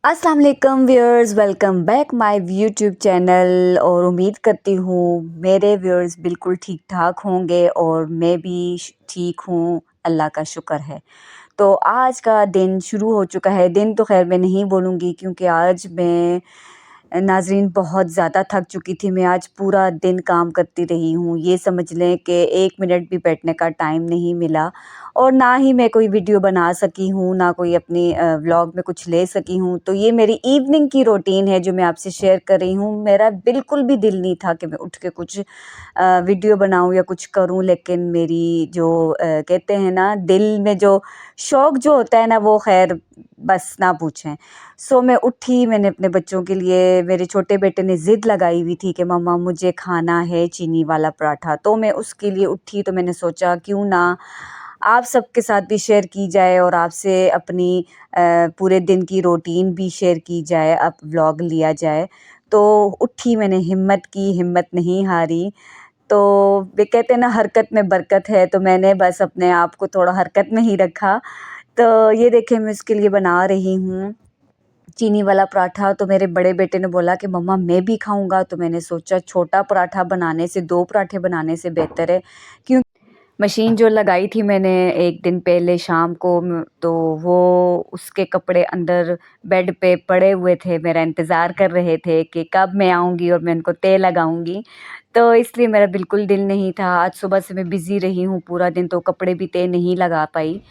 अस्सलाम वालेकुम viewers, welcome back my YouTube channel. और उम्मीद करती हूँ मेरे व्यूअर्स बिल्कुल ठीक ठाक होंगे और मैं भी ठीक हूँ, अल्लाह का शुक्र है। तो आज का दिन शुरू हो चुका है। दिन तो खैर मैं नहीं बोलूँगी क्योंकि आज मैं नाज़रीन बहुत ज़्यादा थक चुकी थी। मैं आज पूरा दिन काम करती रही हूँ। ये समझ लें कि 1 मिनट भी बैठने का टाइम नहीं मिला और ना ही मैं कोई वीडियो बना सकी हूँ, ना कोई अपनी व्लॉग में कुछ ले सकी हूँ। तो ये मेरी इवनिंग की रूटीन है जो मैं आपसे शेयर कर रही हूँ। मेरा बिल्कुल भी दिल नहीं था कि मैं उठ के कुछ वीडियो बनाऊँ या कुछ करूँ, लेकिन मेरी जो कहते हैं ना दिल में जो शौक़ जो होता है ना, वो ख़ैर बस ना पूछें। सो मैं उठी, मैंने अपने बच्चों के लिए, मेरे छोटे बेटे ने ज़िद लगाई हुई थी कि मम्मा मुझे खाना है चीनी वाला पराठा। तो मैं उसके लिए उठी, तो मैंने सोचा क्यों ना आप सबके साथ भी शेयर की जाए और आपसे अपनी पूरे दिन की रूटीन भी शेयर की जाए, अब व्लॉग लिया जाए। तो उठी, मैंने हिम्मत की, हिम्मत नहीं हारी। तो वे कहते हैं ना हरकत में बरकत है, तो मैंने बस अपने आप को थोड़ा हरकत में ही रखा। तो ये देखिए मैं उसके लिए बना रही हूँ चीनी वाला पराठा। तो मेरे बड़े बेटे ने बोला कि मम्मा मैं भी खाऊँगा। तो मैंने सोचा छोटा पराठा बनाने से 2 पराठे बनाने से बेहतर है, क्यों मशीन जो लगाई थी मैंने 1 दिन पहले शाम को तो वो उसके कपड़े अंदर बेड पे पड़े हुए थे। मेरा इंतज़ार कर रहे थे कि कब मैं आऊँगी और मैं उनको तय लगाऊँगी। तो इसलिए मेरा बिल्कुल दिल नहीं था। आज सुबह से मैं बिज़ी रही हूँ पूरा दिन, तो कपड़े भी तय नहीं लगा पाई।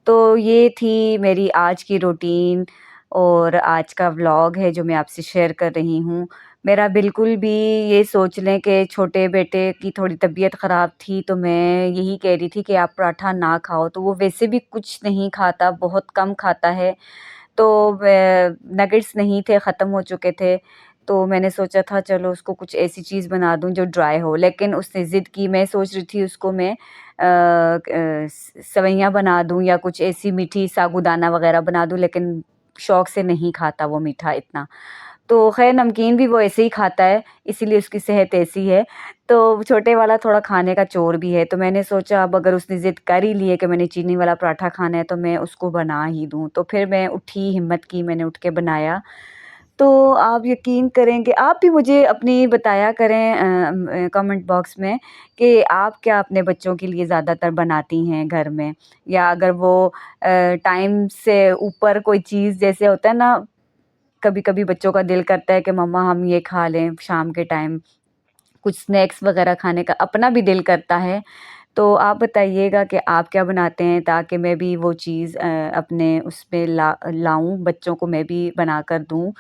तो ये थी मेरी आज की रूटीन और आज का व्लॉग है जो मैं आपसे शेयर कर रही हूँ। मेरा बिल्कुल भी ये सोच लें कि छोटे बेटे की थोड़ी तबीयत ख़राब थी, तो मैं यही कह रही थी कि आप पराठा ना खाओ, तो वो वैसे भी कुछ नहीं खाता, बहुत कम खाता है। तो नगेट्स नहीं थे, ख़त्म हो चुके थे। तो मैंने सोचा था चलो उसको कुछ ऐसी चीज़ बना दूँ जो ड्राई हो, लेकिन उसने ज़िद की। मैं सोच रही थी उसको मैं सेवइयाँ बना दूँ या कुछ ऐसी मीठी साबूदाना वग़ैरह बना दूँ, लेकिन शौक़ से नहीं खाता वो मीठा इतना। तो ख़ैर नमकीन भी वो ऐसे ही खाता है, इसीलिए उसकी सेहत ऐसी है। तो छोटे वाला थोड़ा खाने का चोर भी है, तो मैंने सोचा अब अगर उसने ज़िद कर ही ली है कि मैंने चीनी वाला पराठा खाना है, तो मैं उसको बना ही दूँ। तो फिर मैं उठी, हिम्मत की, मैंने उठ के बनाया। तो आप यकीन करेंगे, आप भी मुझे अपनी बताया करें कमेंट बॉक्स में कि आप क्या अपने बच्चों के लिए ज़्यादातर बनाती हैं घर में? या अगर वो टाइम से ऊपर कोई चीज़, जैसे होता है ना कभी-कभी बच्चों का दिल करता है कि मम्मा हम ये खा लें शाम के टाइम, कुछ स्नैक्स वग़ैरह खाने का अपना भी दिल करता है। तो आप बताइएगा कि आप क्या बनाते हैं ताकि मैं भी वो चीज़ अपने उसमें लाऊँ, बच्चों को मैं भी बनाकर दूँ।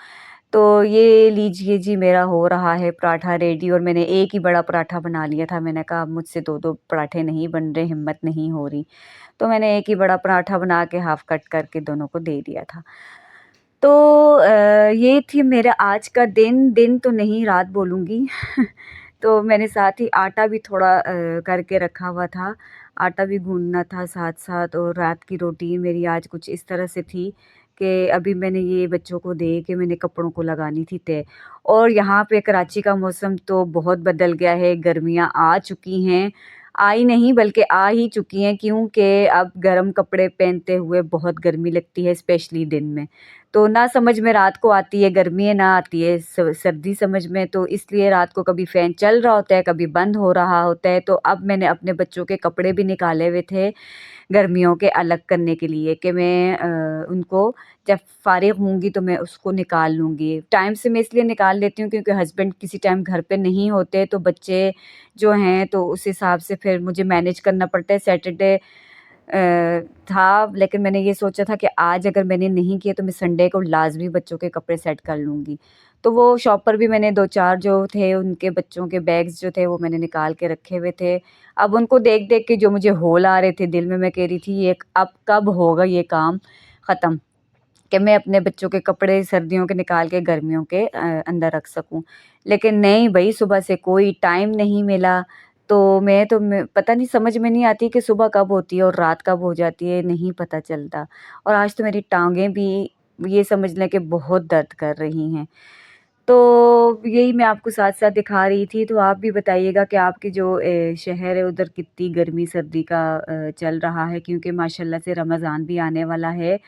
तो ये लीजिए जी, मेरा हो रहा है पराठा रेडी और मैंने एक ही बड़ा पराठा बना लिया था। मैंने कहा अब मुझसे 2-2 पराठे नहीं बन रहे, हिम्मत नहीं हो रही। तो मैंने एक ही बड़ा पराठा बना के हाफ़ कट करके दोनों को दे दिया था। तो ये थी मेरा आज का दिन, दिन तो नहीं रात बोलूँगी। तो मैंने साथ ही आटा भी थोड़ा करके रखा हुआ था, आटा भी गूँधना था साथ-साथ। और रात की रूटीन मेरी आज कुछ इस तरह से थी कि अभी मैंने ये बच्चों को दे के मैंने कपड़ों को लगानी थी तय। और यहाँ पे कराची का मौसम तो बहुत बदल गया है, गर्मियाँ आ चुकी हैं, आई नहीं बल्कि आ ही चुकी हैं, क्योंकि अब गर्म कपड़े पहनते हुए बहुत गर्मी लगती है स्पेशली दिन में। तो ना समझ में रात को आती है गर्मी है, ना आती है सर्दी समझ में, तो इसलिए रात को कभी फ़ैन चल रहा होता है, कभी बंद हो रहा होता है। तो अब मैंने अपने बच्चों के कपड़े भी निकाले हुए थे गर्मियों के अलग करने के लिए कि मैं उनको जब फ़ारिग होंगी तो मैं उसको निकाल लूँगी। टाइम से मैं इसलिए निकाल लेती हूँ क्योंकि हस्बैंड किसी टाइम घर पे नहीं होते, तो बच्चे जो हैं तो उस हिसाब से फिर मुझे मैनेज करना पड़ता है। सैटरडे था, लेकिन मैंने ये सोचा था कि आज अगर मैंने नहीं किया तो मैं संडे को लाज़मी बच्चों के कपड़े सेट कर लूँगी। तो वो शॉप पर भी मैंने 2-4 जो थे उनके बच्चों के बैग्स जो थे वो मैंने निकाल के रखे हुए थे। अब उनको देख-देख के जो मुझे हौल आ रहे थे दिल में, मैं कह रही थी ये अब कब होगा ये काम ख़त्म, कि मैं अपने बच्चों के कपड़े सर्दियों के निकाल के गर्मियों के अंदर रख सकूँ। लेकिन नहीं भई, सुबह से कोई टाइम नहीं मिला। तो मैं पता नहीं, समझ में नहीं आती कि सुबह कब होती है और रात कब हो जाती है, नहीं पता चलता। और आज तो मेरी टाँगें भी ये समझ लें कि बहुत दर्द कर रही हैं। तो यही मैं आपको साथ-साथ दिखा रही थी। तो आप भी बताइएगा कि आपके जो शहर है उधर कितनी गर्मी सर्दी का चल रहा है, क्योंकि माशाल्लाह से रमज़ान भी आने वाला है।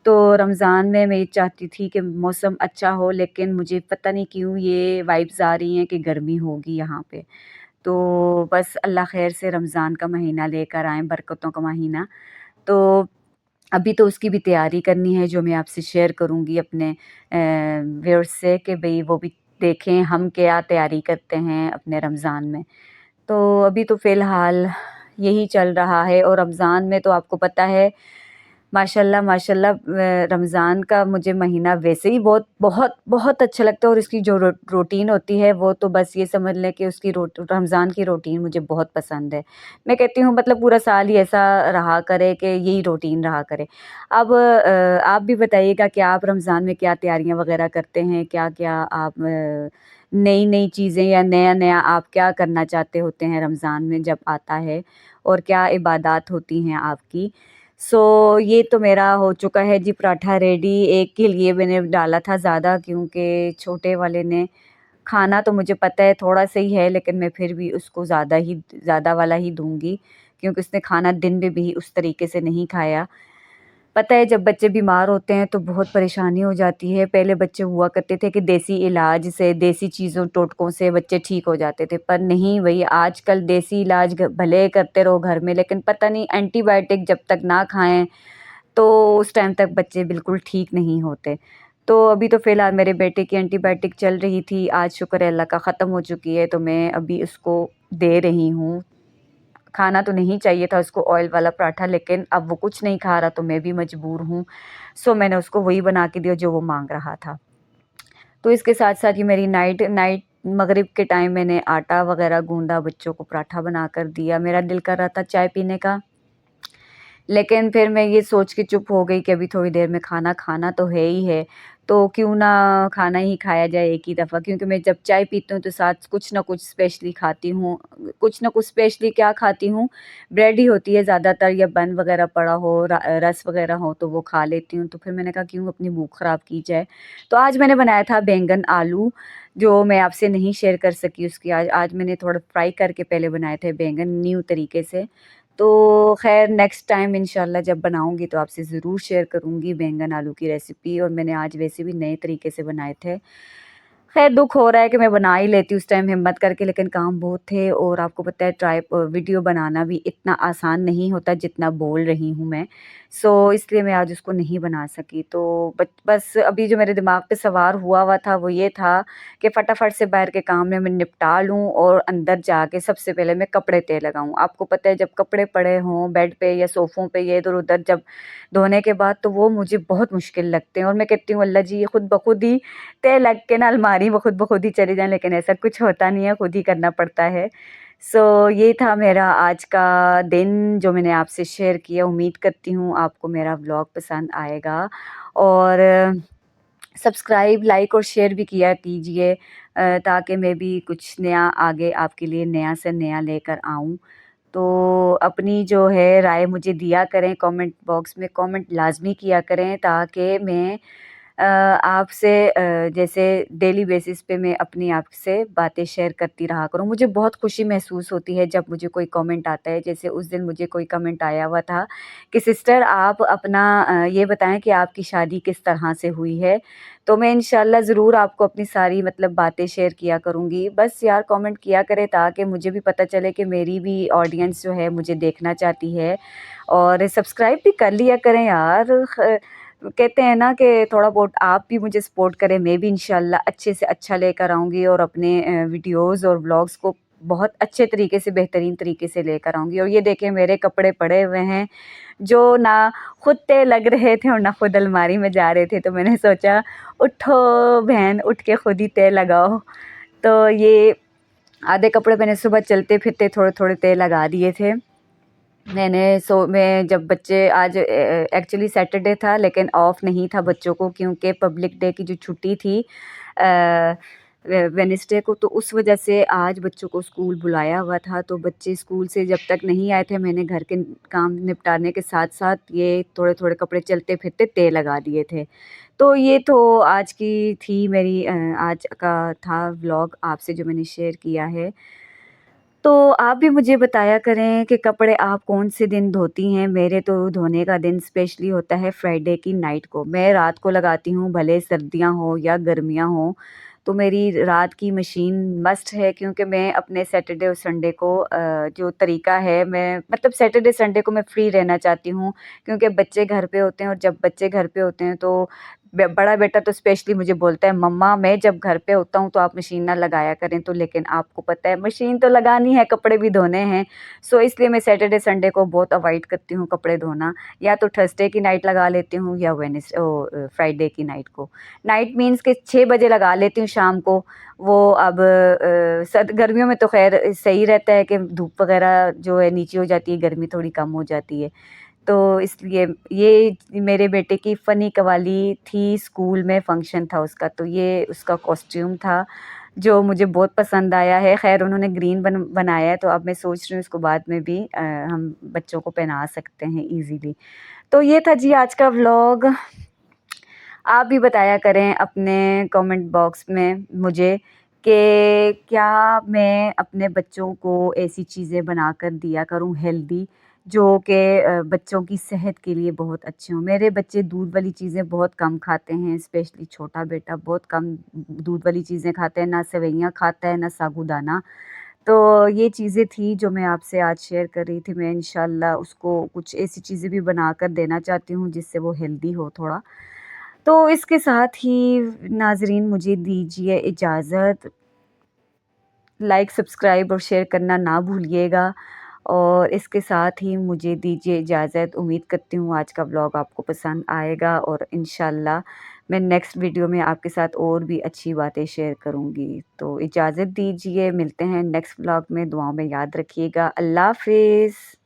तो रमज़ान में मैं ये चाहती थी कि मौसम अच्छा हो, लेकिन मुझे पता नहीं क्यों ये वाइब्स आ रही हैं कि गर्मी होगी यहाँ पे। तो बस अल्लाह ख़ैर से रमज़ान का महीना लेकर आए, बरकतों का महीना। तो अभी तो उसकी भी तैयारी करनी है, जो मैं आपसे शेयर करूँगी अपने व्यूअर्स से, कि भई वो भी देखें हम क्या तैयारी करते हैं अपने रमज़ान में। तो अभी तो फ़िलहाल यही चल रहा है, और रमज़ान में तो आपको पता है माशाल्लाह माशाल्लाह रमज़ान का मुझे महीना वैसे ही बहुत बहुत बहुत अच्छा लगता है, और इसकी जो रूटीन होती है वो तो बस ये समझ लें कि उसकी रमज़ान की रूटीन मुझे बहुत पसंद है। मैं कहती हूँ मतलब पूरा साल ही ऐसा रहा करे कि यही रूटीन रहा करे। अब आप भी बताइएगा कि आप रमज़ान में क्या तैयारियाँ वग़ैरह करते हैं? क्या-क्या आप नई-नई चीज़ें या नया-नया आप क्या करना चाहते होते हैं रमज़ान में जब आता है? और क्या इबादत होती हैं आपकी? ये तो मेरा हो चुका है जी पराठा रेडी। एक के लिए मैंने डाला था ज़्यादा, क्योंकि छोटे वाले ने खाना तो मुझे पता है थोड़ा सा ही है, लेकिन मैं फिर भी उसको ज़्यादा वाला ही दूँगी, क्योंकि उसने खाना दिन में भी उस तरीके से नहीं खाया। पता है जब बच्चे बीमार होते हैं तो बहुत परेशानी हो जाती है। पहले बच्चे हुआ करते थे कि देसी इलाज से, देसी चीज़ों टोटकों से बच्चे ठीक हो जाते थे, पर नहीं भई आजकल देसी इलाज भले करते रहो घर में, लेकिन पता नहीं एंटीबायोटिक जब तक ना खाएँ, तो उस टाइम तक बच्चे बिल्कुल ठीक नहीं होते। तो अभी तो फ़िलहाल मेरे बेटे की एंटीबायोटिक चल रही थी, आज शुक्र है अल्लाह का ख़त्म हो चुकी है, तो मैं अभी उसको दे रही हूँ। खाना तो नहीं चाहिए था उसको ऑयल वाला पराठा, लेकिन अब वो कुछ नहीं खा रहा तो मैं भी मजबूर हूँ। मैंने उसको वही बना के दिया जो वो माँग रहा था। तो इसके साथ-साथ ये मेरी नाइट नाइट मगरिब के टाइम मैंने आटा वग़ैरह गूँधा, बच्चों को पराठा बनाकर दिया। मेरा दिल कर रहा था चाय पीने का, लेकिन फिर मैं ये सोच के चुप हो गई कि अभी थोड़ी देर में खाना खाना तो है ही है, तो क्यों ना खाना ही खाया जाए एक ही दफ़ा, क्योंकि मैं जब चाय पीती हूँ तो साथ कुछ ना कुछ स्पेशली खाती हूँ। कुछ ना कुछ स्पेशली क्या खाती हूँ, ब्रेड ही होती है ज़्यादातर, या बन वग़ैरह पड़ा हो, रस वग़ैरह हो तो वो खा लेती हूँ। तो फिर मैंने कहा क्यों अपनी भूख ख़राब की जाए। तो आज मैंने बनाया था बैंगन आलू, जो मैं आपसे नहीं शेयर कर सकी उसकी आज आज मैंने थोड़ा फ्राई करके पहले बनाए थे बैंगन न्यू तरीके से। तो ख़ैर नेक्स्ट टाइम इंशाल्लाह जब बनाऊँगी तो आपसे ज़रूर शेयर करूँगी बैंगन आलू की रेसिपी, और मैंने आज वैसे भी नए तरीके से बनाए थे। ख़ैर दुःख हो रहा है कि मैं बना ही लेती उस टाइम हिम्मत करके, लेकिन काम बहुत थे, और आपको पता है वीडियो बनाना भी इतना आसान नहीं होता जितना बोल रही हूँ मैं। इसलिए मैं आज उसको नहीं बना सकी। तो बस अभी जो मेरे दिमाग पे सवार हुआ था वो ये था कि फटाफट से बाहर के काम में मैं निपटा लूँ, और अंदर जाके सबसे पहले मैं कपड़े तय लगाऊँ। आपको पता है जब कपड़े पड़े हों बेड पे या सोफ़ों पे ये इधर-उधर जब धोने के बाद, तो वो मुझे बहुत मुश्किल लगते हैं, और मैं कहती हूँ अल्लाह जी ये खुद ब खुद ही तय लग के ना अलमारी में खुद ब खुद ही चले जाएँ, लेकिन ऐसा कुछ होता नहीं है, खुद ही करना पड़ता है। ये था मेरा आज का दिन जो मैंने आपसे शेयर किया। उम्मीद करती हूँ आपको मेरा व्लॉग पसंद आएगा, और सब्सक्राइब, लाइक और शेयर भी किया कीजिए, ताकि मैं भी कुछ नया आगे आपके लिए नया से नया लेकर आऊँ। तो अपनी जो है राय मुझे दिया करें, कमेंट बॉक्स में कमेंट लाज़मी किया करें, ताकि मैं आपसे जैसे डेली बेसिस पे मैं अपनी आपसे बातें शेयर करती रहा करूँ। मुझे बहुत खुशी महसूस होती है जब मुझे कोई कमेंट आता है, जैसे उस दिन मुझे कोई कमेंट आया हुआ था कि सिस्टर आप अपना ये बताएँ कि आपकी शादी किस तरह से हुई है? तो मैं इंशाल्लाह ज़रूर आपको अपनी सारी मतलब बातें शेयर किया करूँगी। बस यार कमेंट किया करें, ताकि मुझे भी पता चले कि मेरी भी ऑडियंस जो है मुझे देखना चाहती है, और सब्सक्राइब भी कर लिया करें यार। कहते हैं ना कि थोड़ा बहुत आप भी मुझे सपोर्ट करें, मैं भी इंशाल्लाह अच्छे से अच्छा लेकर आऊँगी, और अपने वीडियोज़ और व्लॉग्स को बहुत अच्छे तरीके से, बेहतरीन तरीके से लेकर आऊँगी। और ये देखें मेरे कपड़े पड़े हुए हैं, जो ना खुद तय लग रहे थे और ना खुद अलमारी में जा रहे थे, तो मैंने सोचा उठो बहन, उठ के खुद ही तय लगाओ। तो ये आधे कपड़े मैंने सुबह चलते-फिरते थोड़े-थोड़े तय लगा दिए थे। मैं जब बच्चे आज एक्चुअली सैटरडे था, लेकिन ऑफ नहीं था बच्चों को, क्योंकि पब्लिक डे की जो छुट्टी थी वेडनेसडे को, तो उस वजह से आज बच्चों को स्कूल बुलाया हुआ था। तो बच्चे स्कूल से जब तक नहीं आए थे, मैंने घर के काम निपटाने के साथ-साथ ये थोड़े-थोड़े कपड़े चलते-फिरते तय लगा दिए थे। तो ये तो आज की थी मेरी आज का था व्लॉग आपसे जो मैंने शेयर किया है। तो आप भी मुझे बताया करें कि कपड़े आप कौन से दिन धोती हैं। मेरे तो धोने का दिन स्पेशली होता है फ्राइडे की नाइट को। मैं रात को लगाती हूँ, भले सर्दियाँ हो या गर्मियाँ हों, तो मेरी रात की मशीन मस्ट है, क्योंकि मैं अपने सैटरडे और संडे को जो तरीका है, मैं मतलब सैटरडे संडे को मैं फ्री रहना चाहती हूँ, क्योंकि बच्चे घर पे होते हैं, और जब बच्चे घर पे होते हैं तो बड़ा बेटा तो स्पेशली मुझे बोलता है, मम्मा मैं जब घर पे होता हूँ तो आप मशीन ना लगाया करें। तो लेकिन आपको पता है मशीन तो लगानी है, कपड़े भी धोने हैं। सो इसलिए मैं सैटरडे संडे को बहुत अवॉइड करती हूँ कपड़े धोना। या तो थर्सडे की नाइट लगा लेती हूँ, या फ्राइडे की नाइट को। नाइट मीन्स कि 6 बजे लगा लेती हूँ शाम को। वो अब सर्द गर्मियों में तो खैर सही रहता है कि धूप वगैरह जो है नीचे हो जाती है, गर्मी थोड़ी कम हो जाती है। तो इसलिए ये मेरे बेटे की फ़नी कवाली थी, स्कूल में फंक्शन था उसका, तो ये उसका कॉस्ट्यूम था जो मुझे बहुत पसंद आया है। ख़ैर उन्होंने ग्रीन बनाया है, तो अब मैं सोच रही हूँ इसको बाद में भी हम बच्चों को पहना सकते हैं ईज़िली। तो ये था जी आज का व्लॉग। आप भी बताया करें अपने कमेंट बॉक्स में मुझे कि क्या मैं अपने बच्चों को ऐसी चीज़ें बनाकर दिया करूं हेल्दी, जो कि बच्चों की सेहत के लिए बहुत अच्छी हों। मेरे बच्चे दूध वाली चीज़ें बहुत कम खाते हैं, स्पेशली छोटा बेटा बहुत कम दूध वाली चीज़ें खाते हैं, ना सेवइयाँ खाता है ना साबूदाना। तो ये चीज़ें थी जो मैं आपसे आज शेयर कर रही थी। मैं इंशाल्लाह उसको कुछ ऐसी चीज़ें भी बनाकर देना चाहती हूँ जिससे वो हेल्दी हो थोड़ा। तो इसके साथ ही नाज़रीन मुझे दीजिए इजाज़त। लाइक, सब्सक्राइब और शेयर करना ना भूलिएगा, और इसके साथ ही मुझे दीजिए इजाज़त। उम्मीद करती हूँ आज का व्लॉग आपको पसंद आएगा, और इंशाल्लाह मैं नेक्स्ट वीडियो में आपके साथ और भी अच्छी बातें शेयर करूँगी। तो इजाज़त दीजिए, मिलते हैं नेक्स्ट व्लॉग में। दुआओं में याद रखिएगा। अल्लाह हाफ़िज़।